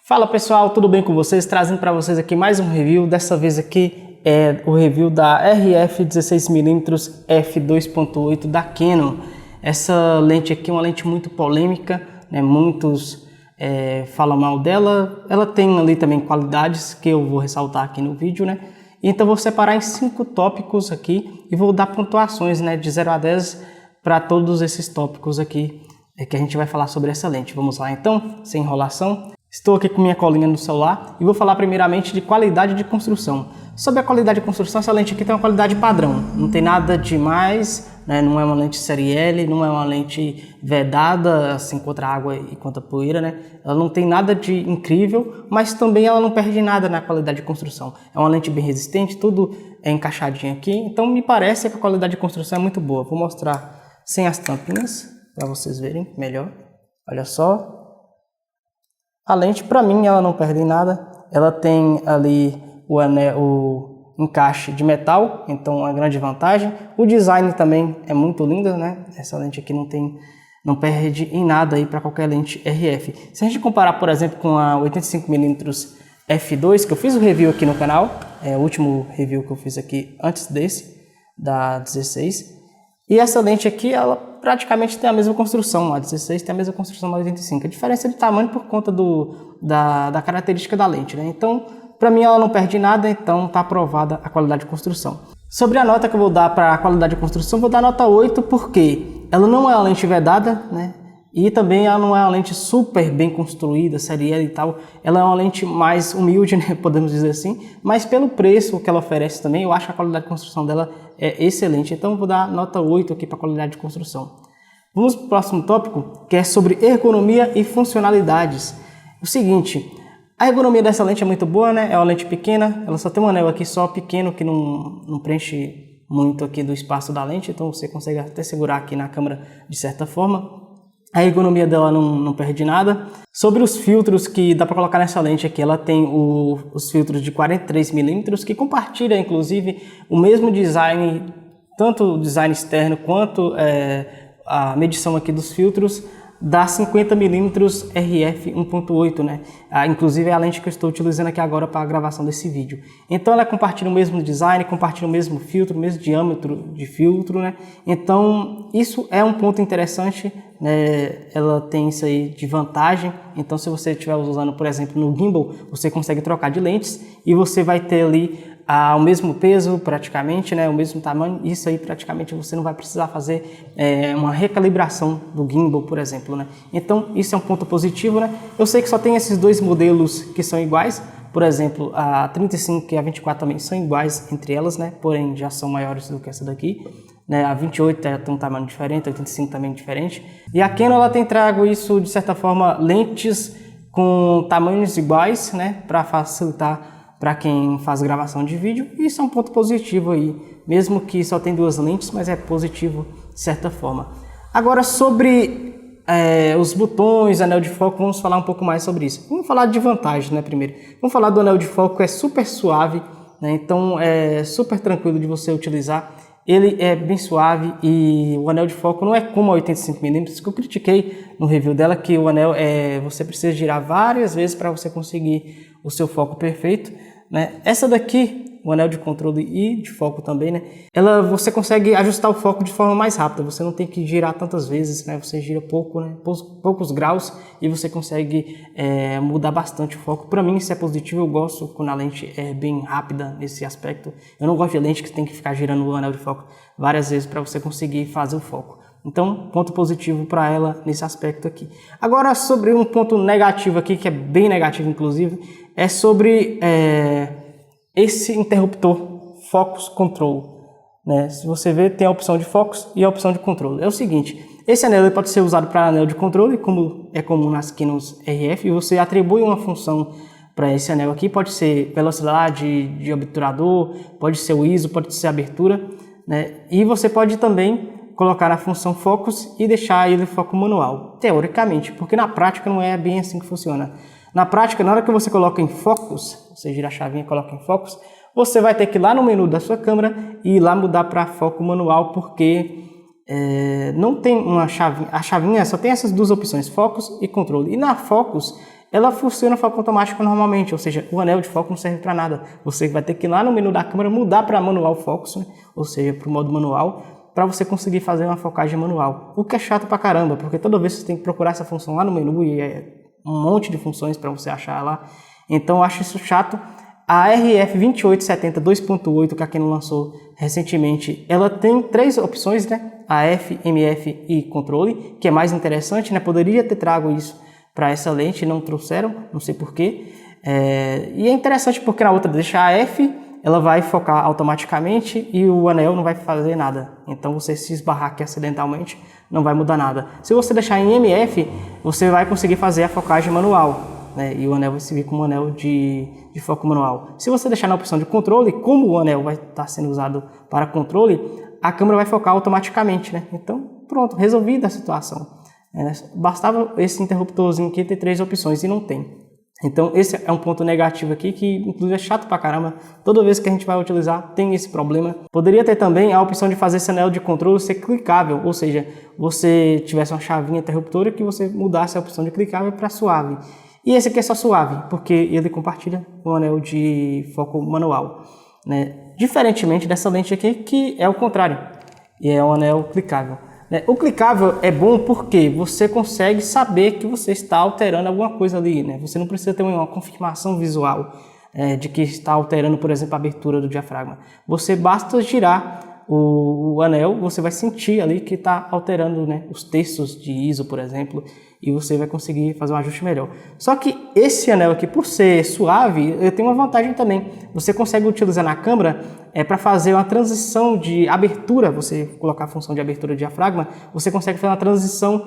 Fala pessoal, tudo bem com vocês? Trazendo para vocês aqui mais um review. Dessa vez aqui é o review da RF 16mm f2.8 da Canon. Essa lente aqui é uma lente muito polêmica, né? Muitos falam mal dela. Ela tem ali também qualidades que eu vou ressaltar aqui no vídeo, né? Então vou separar em 5 tópicos aqui e vou dar pontuações, né, de 0 a 10 para todos esses tópicos aqui que a gente vai falar sobre essa lente. Vamos lá então, sem enrolação. Estou aqui com minha colinha no celular e vou falar primeiramente de qualidade de construção. Sobre a qualidade de construção, essa lente aqui tem uma qualidade padrão, não tem nada demais, né? Não é uma lente série L, não é uma lente vedada assim contra água e contra poeira, né? Ela não tem nada de incrível, mas também ela não perde nada na qualidade de construção. É uma lente bem resistente, tudo é encaixadinho aqui, então me parece que a qualidade de construção é muito boa. Vou mostrar sem as tampinhas para vocês verem melhor. Olha só. A lente, para mim, ela não perde em nada. Ela tem ali o encaixe de metal, então é uma grande vantagem. O design também é muito lindo, né? Essa lente aqui não perde em nada aí para qualquer lente RF. Se a gente comparar, por exemplo, com a 85mm f2, que eu fiz o review aqui no canal, é o último review que eu fiz aqui antes desse, da 16. E essa lente aqui, ela praticamente tem a mesma construção, a 16 tem a mesma construção da 85. A diferença é de tamanho por conta da característica da lente, né? Então, para mim ela não perde nada, então está aprovada a qualidade de construção. Sobre a nota que eu vou dar para a qualidade de construção, vou dar nota 8, porque ela não é uma lente vedada, né? E também ela não é uma lente super bem construída, série L e tal. Ela é uma lente mais humilde, né? Podemos dizer assim. Mas pelo preço que ela oferece também, eu acho que a qualidade de construção dela é excelente. Então eu vou dar nota 8 aqui para a qualidade de construção. Vamos para o próximo tópico, que é sobre ergonomia e funcionalidades. O seguinte, a ergonomia dessa lente é muito boa, né? É uma lente pequena, ela só tem um anel aqui só pequeno que não preenche muito aqui do espaço da lente. Então você consegue até segurar aqui na câmera de certa forma. A ergonomia dela não perde nada. Sobre os filtros que dá para colocar nessa lente aqui, ela tem os filtros de 43mm, que compartilha inclusive o mesmo design, tanto o design externo quanto a medição aqui dos filtros da 50mm RF 1.8, né? Inclusive é a lente que eu estou utilizando aqui agora para a gravação desse vídeo. Então ela compartilha o mesmo design, compartilha o mesmo filtro, o mesmo diâmetro de filtro, né? Então isso é um ponto interessante, né? Ela tem isso aí de vantagem. Então se você estiver usando, por exemplo, no gimbal, você consegue trocar de lentes e você vai ter ali o mesmo peso praticamente, né, o mesmo tamanho. Isso aí praticamente você não vai precisar fazer uma recalibração do gimbal, por exemplo, né? Então isso é um ponto positivo, né? Eu sei que só tem esses dois modelos que são iguais, por exemplo, a 35 e a 24 também são iguais entre elas, né? Porém já são maiores do que essa daqui, né? A 28 tem um tamanho diferente, a 85 também diferente. E a Canon ela tem trago isso de certa forma, lentes com tamanhos iguais, né, para facilitar para quem faz gravação de vídeo. E isso é um ponto positivo aí, mesmo que só tem duas lentes, mas é positivo de certa forma. Agora sobre os botões, anel de foco, vamos falar um pouco mais sobre isso. Vamos falar de vantagem, né, primeiro. Vamos falar do anel de foco, é super suave, né, então é super tranquilo de você utilizar. Ele é bem suave e o anel de foco não é como a 85mm, que eu critiquei no review dela, que o anel você precisa girar várias vezes para você conseguir o seu foco perfeito, né? Essa daqui, o anel de controle e de foco também, né? Você consegue ajustar o foco de forma mais rápida, você não tem que girar tantas vezes, né? Você gira pouco, né? Poucos graus e você consegue mudar bastante o foco. Para mim isso é positivo, eu gosto quando a lente é bem rápida nesse aspecto. Eu não gosto de lente que tem que ficar girando o anel de foco várias vezes para você conseguir fazer o foco. Então, ponto positivo para ela nesse aspecto aqui. Agora, sobre um ponto negativo aqui, que é bem negativo inclusive, é sobre esse interruptor Focus Control, né? Se você ver, tem a opção de Focus e a opção de controle. É o seguinte, esse anel pode ser usado para anel de controle, como é comum nas Canons RF, e você atribui uma função para esse anel aqui, pode ser velocidade de obturador, pode ser o ISO, pode ser abertura, né? E você pode também colocar a função Focus e deixar ele foco manual, teoricamente, porque na prática não é bem assim que funciona. Na prática, na hora que você coloca em Focus, você gira a chavinha e coloca em Focus, você vai ter que ir lá no menu da sua câmera e ir lá mudar para foco manual, porque não tem uma chavinha, a chavinha só tem essas duas opções, Focus e controle. E na Focus ela funciona foco automático normalmente, ou seja, o anel de foco não serve para nada. Você vai ter que ir lá no menu da câmera mudar para manual focus, né? Ou seja, para o modo manual, para você conseguir fazer uma focagem manual. O que é chato pra caramba, porque toda vez você tem que procurar essa função lá no menu e é um monte de funções para você achar lá. Então eu acho isso chato. A RF2870 2.8 que a Canon lançou recentemente, ela tem 3 opções, né? AF, MF e controle, que é mais interessante, né? Poderia ter trago isso para essa lente, não trouxeram, não sei porquê. E é interessante porque na outra deixa a AF, ela vai focar automaticamente e o anel não vai fazer nada. Então você se esbarrar aqui acidentalmente, não vai mudar nada. Se você deixar em MF, você vai conseguir fazer a focagem manual, né? E o anel vai servir como um anel de foco manual. Se você deixar na opção de controle, como o anel vai estar sendo usado para controle, a câmera vai focar automaticamente, né? Então pronto, resolvida a situação. Bastava esse interruptorzinho aqui ter 3 opções e não tem. Então esse é um ponto negativo aqui que inclusive é chato pra caramba. Toda vez que a gente vai utilizar tem esse problema. Poderia ter também a opção de fazer esse anel de controle ser clicável, ou seja, você tivesse uma chavinha interruptora que você mudasse a opção de clicável para suave. E esse aqui é só suave, porque ele compartilha o anel de foco manual, né? Diferentemente dessa lente aqui, que é o contrário, e é um anel clicável. O clicável é bom porque você consegue saber que você está alterando alguma coisa ali, né? Você não precisa ter uma confirmação visual de que está alterando, por exemplo, a abertura do diafragma. Você basta girar o anel, você vai sentir ali que está alterando, né, os terços de ISO, por exemplo, e você vai conseguir fazer um ajuste melhor. Só que esse anel aqui, por ser suave, ele tem uma vantagem também. Você consegue utilizar na câmera para fazer uma transição de abertura, você colocar a função de abertura do diafragma, você consegue fazer uma transição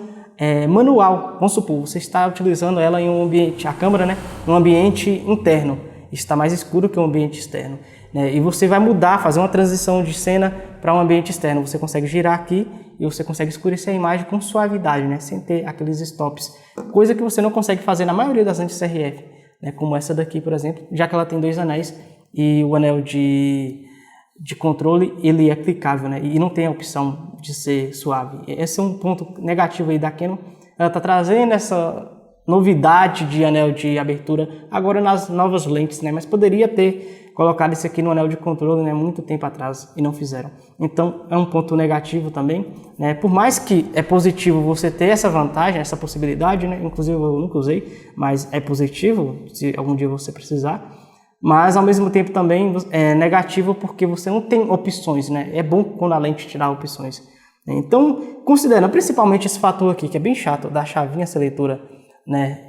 manual. Vamos supor, você está utilizando ela em um ambiente, a câmera, né, em um ambiente interno, está mais escuro que o ambiente externo. E você vai mudar, fazer uma transição de cena para um ambiente externo. Você consegue girar aqui e você consegue escurecer a imagem com suavidade, né? Sem ter aqueles stops. Coisa que você não consegue fazer na maioria das lentes RF, né? Como essa daqui, por exemplo, já que ela tem 2 anéis e o anel de controle ele é clicável, né? E não tem a opção de ser suave. Esse é um ponto negativo aí da Canon. Ela está trazendo essa novidade de anel de abertura agora nas novas lentes, né? Mas poderia ter colocado isso aqui no anel de controle, né, muito tempo atrás e não fizeram. Então é um ponto negativo também, né? Por mais que é positivo você ter essa vantagem, essa possibilidade, né? Inclusive eu nunca usei, mas é positivo se algum dia você precisar. Mas ao mesmo tempo também é negativo porque você não tem opções, né? É bom quando a lente te dá opções. Então, considerando principalmente esse fator aqui, que é bem chato, da chavinha seletora, né?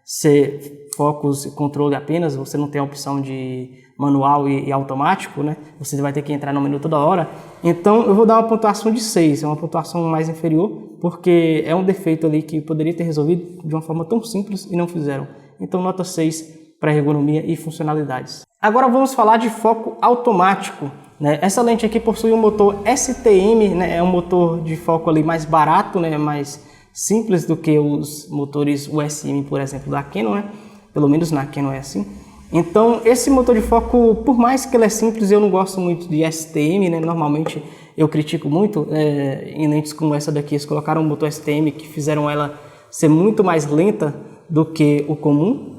Ser focus e controle apenas, você não tem a opção de manual e automático, né? Você vai ter que entrar no menu toda hora. Então eu vou dar uma pontuação de 6, é uma pontuação mais inferior, porque é um defeito ali que poderia ter resolvido de uma forma tão simples e não fizeram. Então nota 6 para ergonomia e funcionalidades. Agora vamos falar de foco automático, né? Essa lente aqui possui um motor STM, né? É um motor de foco ali mais barato, né? Mais simples do que os motores USM, por exemplo, da Canon, né? Pelo menos na Canon é assim. Então, esse motor de foco, por mais que ele é simples, eu não gosto muito de STM, né? Normalmente eu critico muito em lentes como essa daqui. Eles colocaram um motor STM que fizeram ela ser muito mais lenta do que o comum.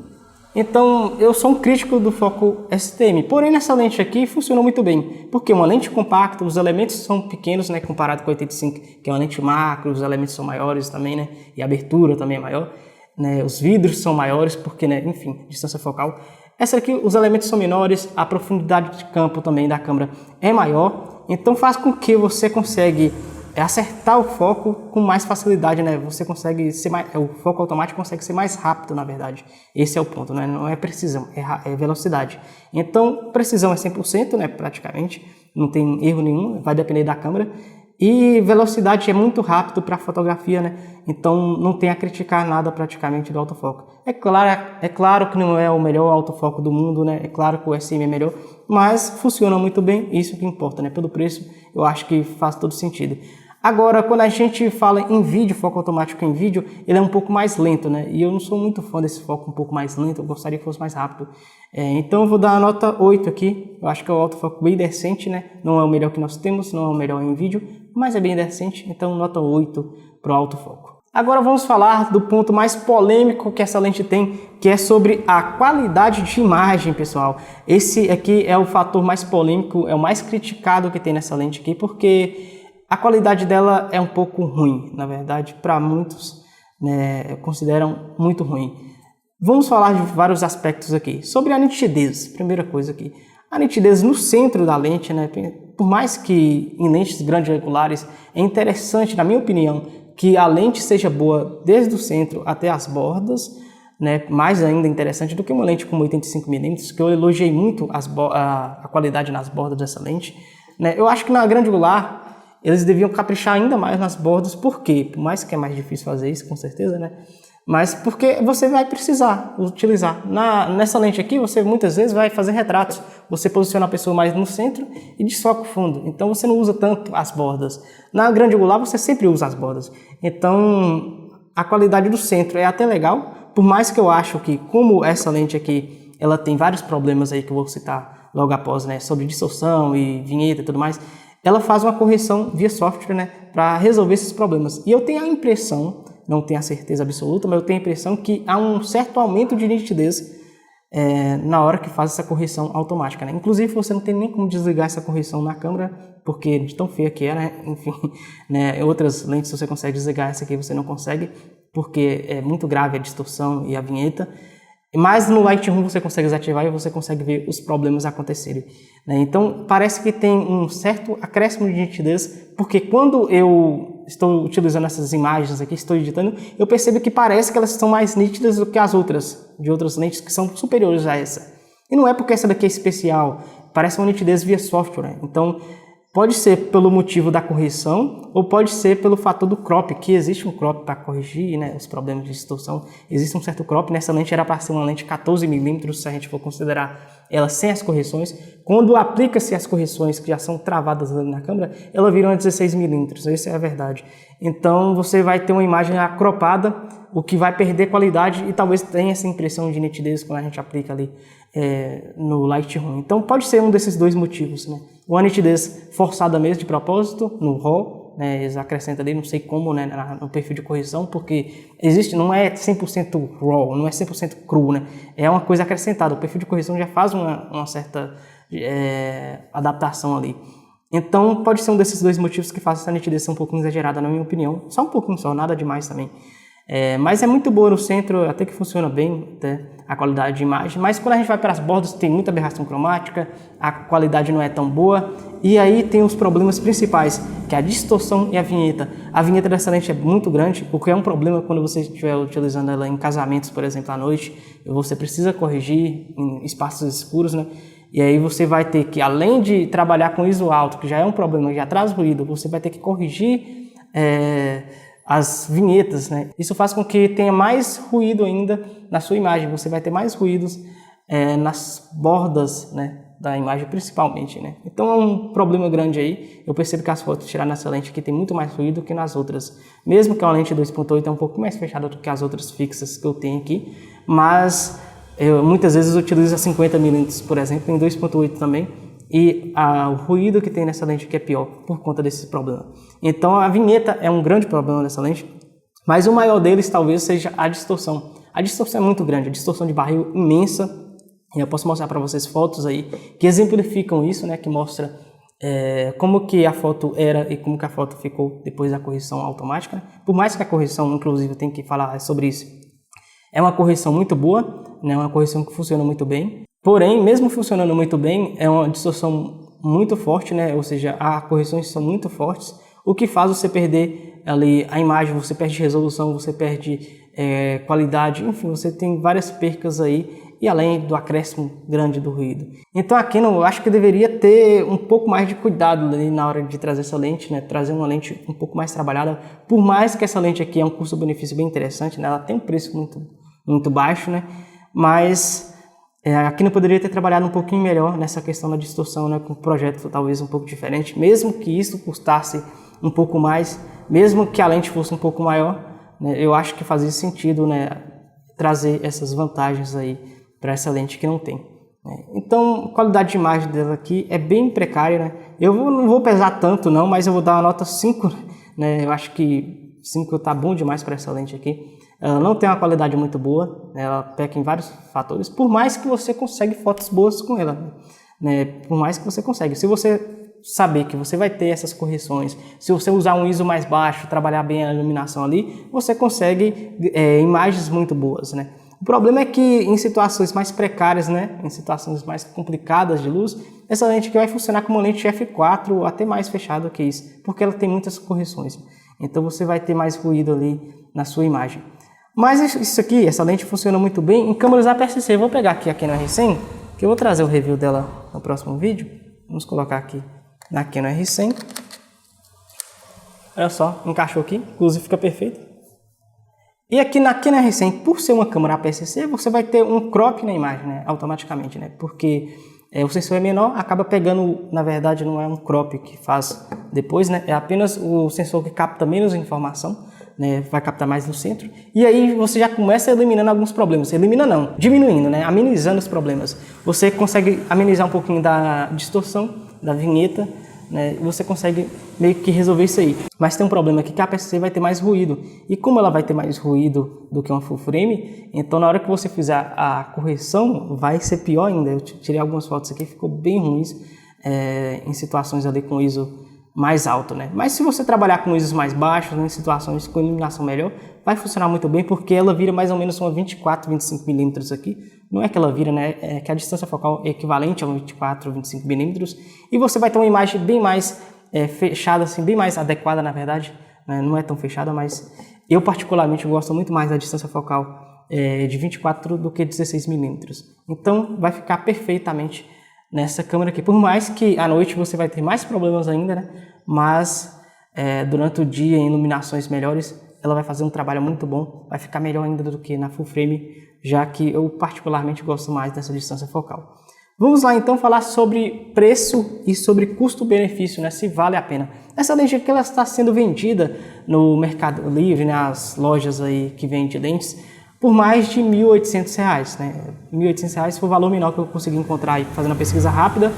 Então, eu sou um crítico do foco STM. Porém, nessa lente aqui funcionou muito bem, porque uma lente compacta, os elementos são pequenos, né, comparado com a 85, que é uma lente macro, os elementos são maiores também, né, e a abertura também é maior, né, os vidros são maiores, porque, né, enfim, distância focal. Essa aqui, os elementos são menores, a profundidade de campo também da câmera é maior, então faz com que você consegue acertar o foco com mais facilidade, né? Você consegue ser mais, o foco automático consegue ser mais rápido, na verdade. Esse é o ponto, né? Não é precisão, é velocidade. Então, precisão é 100%, né? Praticamente, não tem erro nenhum, vai depender da câmera. E velocidade é muito rápido para fotografia, né? Então, não tem a criticar nada praticamente do autofoco. É claro que não é o melhor autofoco do mundo, né? É claro que o SM é melhor, mas funciona muito bem, isso que importa, né? Pelo preço, eu acho que faz todo sentido. Agora, quando a gente fala em vídeo, foco automático em vídeo, ele é um pouco mais lento, né? E eu não sou muito fã desse foco um pouco mais lento, eu gostaria que fosse mais rápido. Então eu vou dar a nota 8 aqui, eu acho que é o autofoco bem decente, né? Não é o melhor que nós temos, não é o melhor em vídeo, mas é bem decente, então nota 8 para o autofoco. Agora vamos falar do ponto mais polêmico que essa lente tem, que é sobre a qualidade de imagem, pessoal. Esse aqui é o fator mais polêmico, é o mais criticado que tem nessa lente aqui, porque a qualidade dela é um pouco ruim, na verdade, para muitos, né, consideram muito ruim. Vamos falar de vários aspectos aqui. Sobre a nitidez, primeira coisa aqui. A nitidez no centro da lente, né, por mais que em lentes grandes angulares, é interessante, na minha opinião, que a lente seja boa desde o centro até as bordas, né, mais ainda interessante do que uma lente com 85mm, que eu elogiei muito a qualidade nas bordas dessa lente. Né. Eu acho que na grande angular eles deviam caprichar ainda mais nas bordas, por quê? Por mais que é mais difícil fazer isso, com certeza, né? Mas porque você vai precisar utilizar. Nessa lente aqui, você muitas vezes vai fazer retratos. Você posiciona a pessoa mais no centro e desfoca o fundo. Então, você não usa tanto as bordas. Na grande angular, você sempre usa as bordas. Então, a qualidade do centro é até legal. Por mais que eu acho que, como essa lente aqui, ela tem vários problemas aí que eu vou citar logo após, né? Sobre distorção e vinheta e tudo mais. Ela faz uma correção via software, né? Para resolver esses problemas. E eu tenho a impressão... não tenho a certeza absoluta, mas eu tenho a impressão que há um certo aumento de nitidez na hora que faz essa correção automática, né? Inclusive, você não tem nem como desligar essa correção na câmera, porque de tão feia que é, né? Enfim, né? Outras lentes você consegue desligar, essa aqui você não consegue, porque é muito grave a distorção e a vinheta. Mas no Lightroom você consegue desativar e você consegue ver os problemas acontecerem, né? Então, parece que tem um certo acréscimo de nitidez, porque quando eu estou utilizando essas imagens aqui, estou editando, eu percebo que parece que elas são mais nítidas do que as outras, de outras lentes que são superiores a essa. E não é porque essa daqui é especial, parece uma nitidez via software, né? Então, pode ser pelo motivo da correção ou pode ser pelo fator do crop, que existe um crop para corrigir, né, os problemas de distorção. Existe um certo crop, nessa lente era para ser uma lente 14mm, se a gente for considerar ela sem as correções. Quando aplica-se as correções que já são travadas ali na câmera, ela vira uma 16mm, essa é a verdade. Então você vai ter uma imagem acropada, o que vai perder qualidade e talvez tenha essa impressão de nitidez quando a gente aplica ali no Lightroom. Então pode ser um desses dois motivos, né? Ou a nitidez forçada mesmo, de propósito, no RAW, né? Eles acrescentam ali, não sei como, né, no perfil de correção, porque existe, não é 100% RAW, não é 100% cru, né? É uma coisa acrescentada, o perfil de correção já faz uma certa adaptação ali. Então pode ser um desses dois motivos que faz essa nitidez ser um pouquinho exagerada, na minha opinião. Só um pouquinho só, nada demais também. Mas é muito boa no centro, até que funciona bem, né, a qualidade de imagem, mas quando a gente vai para as bordas tem muita aberração cromática, a qualidade não é tão boa, e aí tem os problemas principais, que é a distorção e a vinheta. A vinheta dessa lente é muito grande, o que é um problema quando você estiver utilizando ela em casamentos, por exemplo, à noite, você precisa corrigir em espaços escuros, né? E aí você vai ter que, além de trabalhar com ISO alto, que já é um problema, já traz ruído, você vai ter que corrigir as vinhetas, né? Isso faz com que tenha mais ruído ainda na sua imagem. Você vai ter mais ruídos nas bordas, né, da imagem principalmente, né? Então é um problema grande aí. Eu percebo que as fotos tiradas nessa lente aqui tem muito mais ruído que nas outras. Mesmo que a lente 2.8 é um pouco mais fechada do que as outras fixas que eu tenho aqui, mas eu muitas vezes utilizo a 50mm, por exemplo, em 2.8 também. E o ruído que tem nessa lente aqui é pior por conta desse problema. Então a vinheta é um grande problema dessa lente, mas o maior deles talvez seja a distorção. A distorção é muito grande, a distorção de barril imensa. E eu posso mostrar para vocês fotos aí que exemplificam isso, né? Que mostra como que a foto era e como que a foto ficou depois da correção automática. Por mais que a correção, inclusive, eu tenho que falar sobre isso, é uma correção muito boa, né? Uma correção que funciona muito bem. Porém, mesmo funcionando muito bem, é uma distorção muito forte, né? Ou seja, as correções são muito fortes, o que faz você perder ali a imagem, você perde resolução, você perde qualidade, enfim, você tem várias percas aí, e além do acréscimo grande do ruído. Então a Canon, eu acho que deveria ter um pouco mais de cuidado ali na hora de trazer essa lente, né? Trazer uma lente um pouco mais trabalhada, por mais que essa lente aqui é um custo-benefício bem interessante, né? Ela tem um preço muito baixo, né? Mas a Canon poderia ter trabalhado um pouquinho melhor nessa questão da distorção, né? Com um projeto talvez um pouco diferente, mesmo que isso custasse um pouco mais, mesmo que a lente fosse um pouco maior, né? Eu acho que fazia sentido, né, trazer essas vantagens aí para essa lente que não tem, né? Então, a qualidade de imagem dela aqui é bem precária, né? Eu não vou pesar tanto não, mas eu vou dar uma nota 5, né? Eu acho que 5 tá bom demais para essa lente aqui. Ela não tem uma qualidade muito boa, né? Ela peca em vários fatores, por mais que você consegue fotos boas com ela, né? Por mais que você consegue. Se você saber que você vai ter essas correções, se você usar um ISO mais baixo, trabalhar bem a iluminação ali, você consegue imagens muito boas, né? O problema é que em situações mais precárias, né, em situações mais complicadas de luz, essa lente aqui vai funcionar como uma lente f4 ou até mais fechada que isso, porque ela tem muitas correções. Então você vai ter mais ruído ali na sua imagem. Mas isso aqui, essa lente funciona muito bem em câmeras APS-C. Eu vou pegar aqui a Canon R100, que eu vou trazer o review dela no próximo vídeo. Vamos colocar aqui na Canon R100. Olha só, encaixou aqui, inclusive fica perfeito. E aqui na Canon R100, por ser uma câmera APS-C, você vai ter um crop na imagem, né, automaticamente, né, porque o sensor é menor, acaba pegando, na verdade não é um crop que faz depois, né, é apenas o sensor que capta menos informação, né, vai captar mais no centro, e aí você já começa eliminando alguns problemas, elimina não, diminuindo, né, amenizando os problemas. Você consegue amenizar um pouquinho da distorção, da vinheta, né, você consegue meio que resolver isso aí. Mas tem um problema aqui que a APS-C vai ter mais ruído. E como ela vai ter mais ruído do que uma full frame, então na hora que você fizer a correção, vai ser pior ainda. Eu tirei algumas fotos aqui, ficou bem ruins em situações ali com ISO mais alto, né? Mas se você trabalhar com ISOs mais baixos, em situações com iluminação melhor, vai funcionar muito bem, porque ela vira mais ou menos uma 24, 25 milímetros aqui. Não é que ela vira, né? É que a distância focal é equivalente a 24, 25 milímetros. E você vai ter uma imagem bem mais fechada, assim, bem mais adequada, na verdade. Né? Não é tão fechada, mas eu particularmente gosto muito mais da distância focal de 24 do que 16 milímetros. Então vai ficar perfeitamente nessa câmera aqui. Por mais que à noite você vai ter mais problemas ainda, né? Mas durante o dia, em iluminações melhores, ela vai fazer um trabalho muito bom, vai ficar melhor ainda do que na full frame, já que eu particularmente gosto mais dessa distância focal. Vamos lá então falar sobre preço e sobre custo-benefício, né? Se vale a pena. Essa lente aqui ela está sendo vendida no Mercado Livre, né? As lojas aí que vendem lentes, por mais de R$ 1.800, né? R$ 1.800 foi o valor menor que eu consegui encontrar aí, fazendo a pesquisa rápida.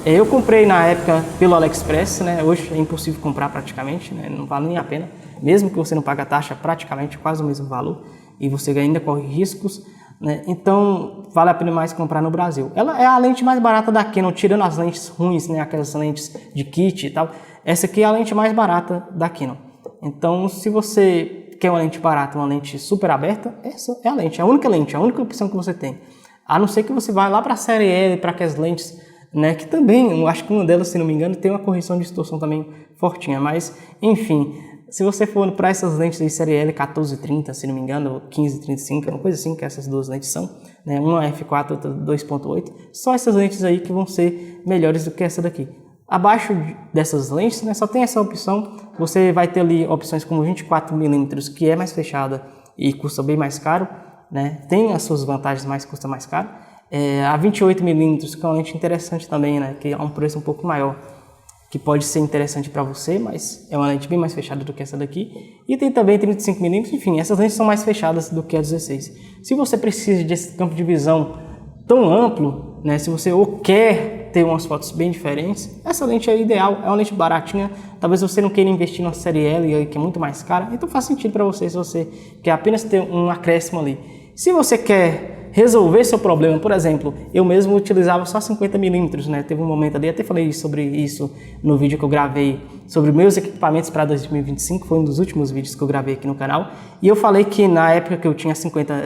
Eu comprei na época pelo AliExpress, né? Hoje é impossível comprar praticamente, né? Não vale nem a pena. Mesmo que você não pague a taxa, praticamente quase o mesmo valor. E você ainda corre riscos, né? Então vale a pena mais comprar no Brasil. Ela é a lente mais barata da Canon, tirando as lentes ruins, né? Aquelas lentes de kit e tal. Essa aqui é a lente mais barata da Canon. Então se você quer uma lente barata, uma lente super aberta, essa é a lente, a única opção que você tem. A não ser que você vá lá para a série L, para aquelas lentes, né, que também, eu acho que uma delas, se não me engano, tem uma correção de distorção também fortinha, mas enfim, se você for para essas lentes de série L 1430, se não me engano, ou 1535, uma coisa assim que essas duas lentes são, né, uma f4, outra 2.8, só essas lentes aí que vão ser melhores do que essa daqui. Abaixo dessas lentes, né, só tem essa opção, você vai ter ali opções como 24mm, que é mais fechada e custa bem mais caro, né, tem as suas vantagens, mas custa mais caro. A 28mm, que é uma lente interessante também, né, que é um preço um pouco maior, que pode ser interessante para você, mas é uma lente bem mais fechada do que essa daqui. E tem também 35mm, enfim, essas lentes são mais fechadas do que a 16. Se você precisa desse campo de visão tão amplo, né, se você ou quer ter umas fotos bem diferentes, essa lente é ideal, é uma lente baratinha. Talvez você não queira investir na série L, que é muito mais cara, então faz sentido para você se você quer apenas ter um acréscimo ali. Se você quer resolver seu problema, por exemplo, eu mesmo utilizava só 50mm, né? Teve um momento ali, até falei sobre isso no vídeo que eu gravei sobre meus equipamentos para 2025, foi um dos últimos vídeos que eu gravei aqui no canal, e eu falei que na época que eu tinha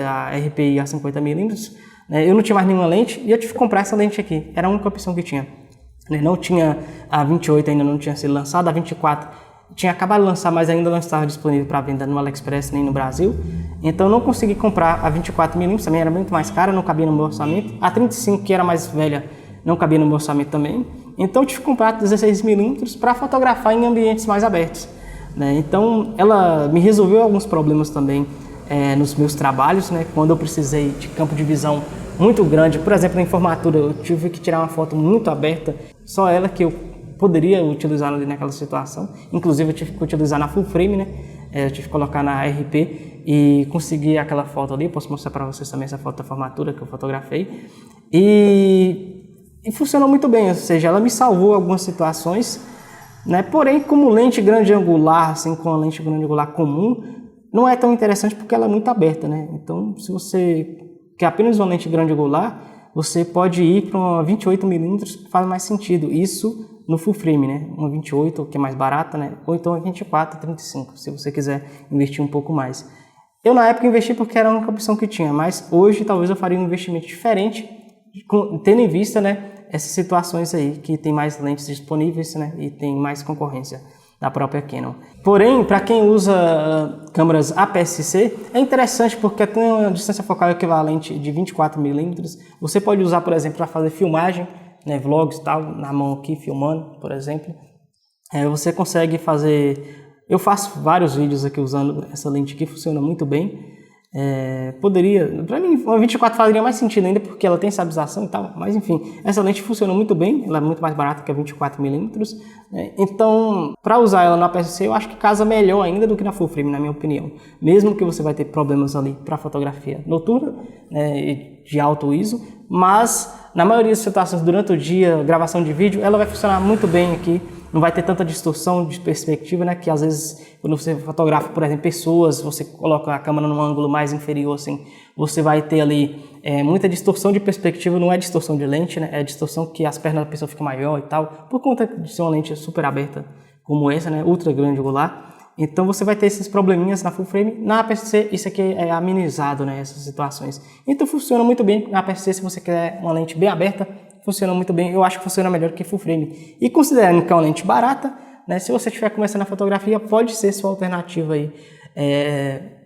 a RPI a 50mm, né, eu não tinha mais nenhuma lente e eu tive que comprar essa lente aqui, era a única opção que tinha. Não tinha a 28, ainda não tinha sido lançada, a 24 tinha acabado de lançar, mas ainda não estava disponível para venda no AliExpress nem no Brasil. Então eu não consegui comprar a 24mm, também era muito mais cara, não cabia no meu orçamento. A 35, que era mais velha, não cabia no meu orçamento também. Então eu tive que comprar 16mm para fotografar em ambientes mais abertos, né? Então ela me resolveu alguns problemas também nos meus trabalhos, né? Quando eu precisei de campo de visão muito grande, por exemplo, na formatura, eu tive que tirar uma foto muito aberta, só ela que eu poderia utilizar ali naquela situação. Inclusive eu tive que utilizar na full frame, né? Eu tive que colocar na RP e conseguir aquela foto ali. Posso mostrar para vocês também essa foto da formatura que eu fotografei. E funcionou muito bem, ou seja, ela me salvou algumas situações né? Porém, como lente grande angular, assim, com a lente grande angular comum, não é tão interessante porque ela é muito aberta, né? Então, se você quer apenas uma lente grande angular, você pode ir para uma 28mm, que faz mais sentido. Isso no full frame, né? Uma 28, que é mais barata, né? Ou então a 24, 35, se você quiser investir um pouco mais. Eu, na época, investi porque era a única opção que tinha, mas hoje talvez eu faria um investimento diferente, tendo em vista, né, essas situações aí, que tem mais lentes disponíveis, né, e tem mais concorrência da própria Canon. Porém, para quem usa câmeras APS-C, é interessante porque tem uma distância focal equivalente de 24mm. Você pode usar, por exemplo, para fazer filmagem, né, vlogs e tal, na mão aqui, filmando, por exemplo. Você consegue fazer... Eu faço vários vídeos aqui usando essa lente aqui, funciona muito bem. Poderia, para mim, uma 24 faria mais sentido ainda porque ela tem estabilização e tal, mas enfim, essa lente funciona muito bem, ela é muito mais barata que a 24mm, né? Então, para usar ela na APS-C, eu acho que casa melhor ainda do que na full frame, na minha opinião. Mesmo que você vai ter problemas ali para fotografia noturna, né, de alto ISO, mas na maioria das situações durante o dia, gravação de vídeo, ela vai funcionar muito bem aqui. Não vai ter tanta distorção de perspectiva, né? Que às vezes, quando você fotografa, por exemplo, pessoas, você coloca a câmera num ângulo mais inferior, assim, você vai ter ali muita distorção de perspectiva. Não é distorção de lente, né? É distorção que as pernas da pessoa ficam maior e tal, por conta de ser uma lente super aberta como essa, né? Ultra grande angular. Então você vai ter esses probleminhas na full frame. Na APS-C, isso aqui é amenizado, né? Essas situações. Então funciona muito bem na APS-C se você quer uma lente bem aberta. Funciona muito bem, eu acho que funciona melhor que full frame. E considerando que é uma lente barata, né, se você estiver começando a fotografia, pode ser sua alternativa aí,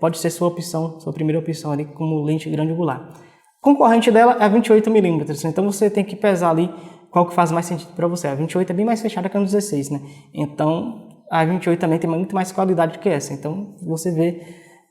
pode ser sua opção, sua primeira opção ali como lente grande angular. Concorrente dela é a 28mm, então você tem que pesar ali qual que faz mais sentido para você. A 28 é bem mais fechada que a 16, né? Então a 28 também tem muito mais qualidade que essa, então você vê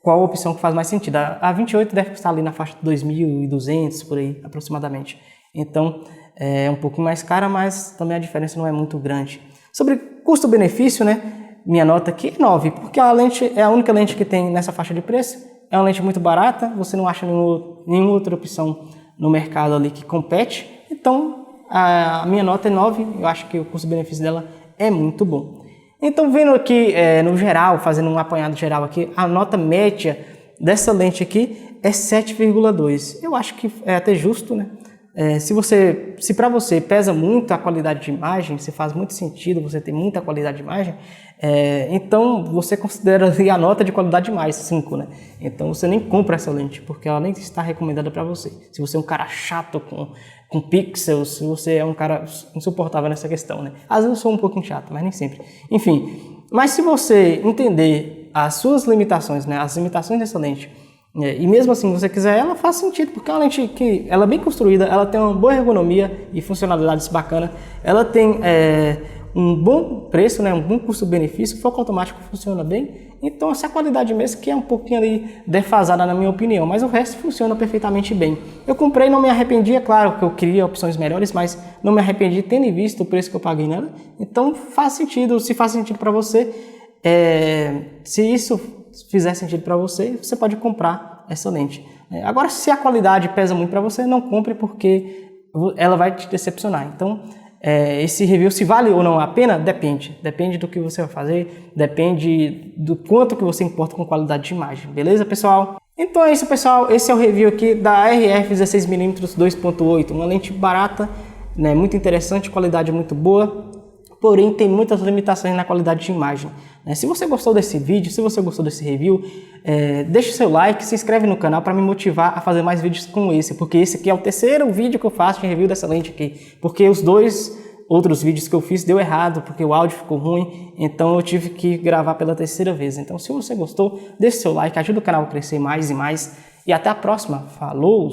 qual a opção que faz mais sentido. A 28 deve estar ali na faixa de 2.200 por aí, aproximadamente. Então é um pouco mais cara, mas também a diferença não é muito grande. Sobre custo-benefício, né? Minha nota aqui é 9, porque a lente é a única lente que tem nessa faixa de preço. É uma lente muito barata, você não acha nenhuma outra opção no mercado ali que compete. Então, a minha nota é 9, eu acho que o custo-benefício dela é muito bom. Então, vendo aqui no geral, fazendo um apanhado geral aqui, a nota média dessa lente aqui é 7,2. Eu acho que é até justo, né? Se para você pesa muito a qualidade de imagem, se faz muito sentido você ter muita qualidade de imagem, então você considera a nota de qualidade mais 5, né? Então você nem compra essa lente, porque ela nem está recomendada para você. Se você é um cara chato com pixels, se você é um cara insuportável nessa questão, né? Às vezes eu sou um pouquinho chato, mas nem sempre. Enfim, mas se você entender as suas limitações, né? As limitações dessa lente, e mesmo assim você quiser, ela faz sentido, porque é uma lente que ela é bem construída, ela tem uma boa ergonomia e funcionalidades bacanas, ela tem um bom preço, né, um bom custo-benefício, foco automático funciona bem, então essa qualidade mesmo que é um pouquinho ali defasada na minha opinião, mas o resto funciona perfeitamente bem. Eu comprei, não me arrependi, é claro que eu queria opções melhores, mas não me arrependi tendo visto o preço que eu paguei nela, então faz sentido, se faz sentido para você, se isso fizer sentido para você, você pode comprar essa lente. Agora, se a qualidade pesa muito para você, não compre porque ela vai te decepcionar. Então, esse review, se vale ou não a pena, depende. Depende do que você vai fazer, depende do quanto que você importa com qualidade de imagem. Beleza, pessoal? Então é isso, pessoal. Esse é o review aqui da RF 16mm 2.8. Uma lente barata, né, muito interessante, qualidade muito boa. Porém, tem muitas limitações na qualidade de imagem. Se você gostou desse vídeo, se você gostou desse review, deixa o seu like, se inscreve no canal para me motivar a fazer mais vídeos como esse, porque esse aqui é o terceiro vídeo que eu faço de review dessa lente aqui, porque os dois outros vídeos que eu fiz deu errado, porque o áudio ficou ruim, então eu tive que gravar pela terceira vez. Então, se você gostou, deixa o seu like, ajuda o canal a crescer mais e mais, e até a próxima. Falou!